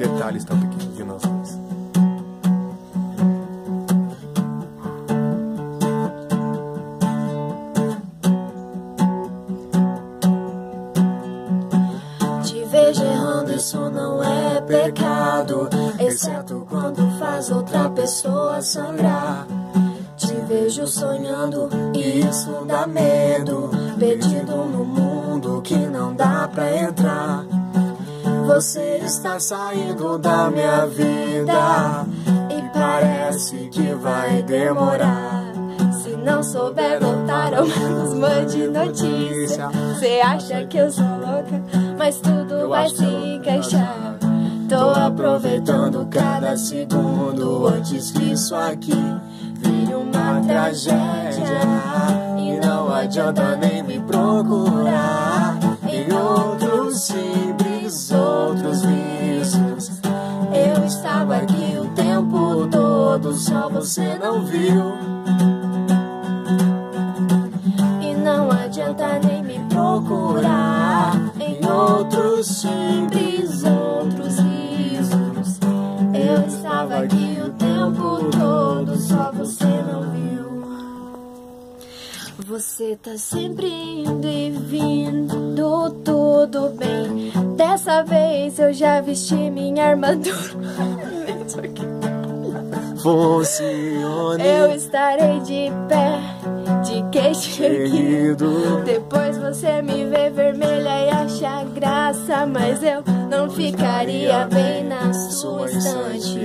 detalhes tão pequenos de nós dois. Te vejo errando, isso não é pecado, exceto quando faz outra pessoa sangrar. Te vejo sonhando e isso dá medo, perdido no mundo que não dá pra entrar. Você está saindo da minha vida e parece que vai demorar. Se não souber voltar, ao menos mande notícia. Cê acha que eu sou louca, mas tudo vai se encaixar. Tô aproveitando cada segundo antes que isso aqui vire uma tragédia. E não adianta nem me procurar em outros simples, outros vícios. Eu estava aqui o tempo todo, só você não viu. E não adianta nem me procurar em outros simples, outros risos. Eu estava aqui o tempo todo, só você não viu. Você tá sempre indo e vindo, tudo bem. Dessa vez eu já vesti minha armadura. Funcione. Eu estarei de pé, de queixo erguido. Depois você me vê vermelha e acha graça, mas eu não ficaria bem na sua estante.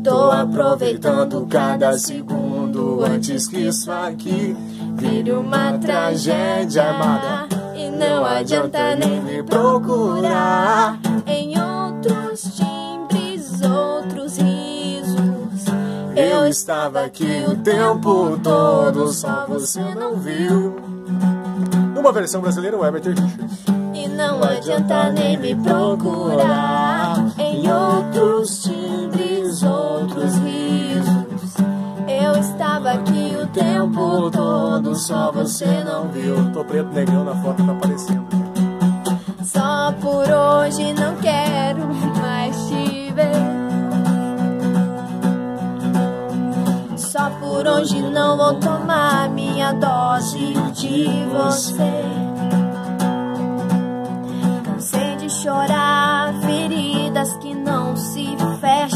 Tô aproveitando cada segundo antes que isso aqui vire uma tragédia armada. E não adianta nem me procurar em outros timbres, outros risos. Eu estava aqui o tempo todo, só você não viu. Numa versão brasileira, o Herbert Richards. E não adianta nem me procurar em outros timbres, outros risos. Eu estava aqui o tempo todo, só você não viu. Tô preto negrão na foto, tá aparecendo. Só por hoje não quero mais te ver. Só por hoje não vou tomar minha dose de você. Cansei de chorar feridas que não se fecham.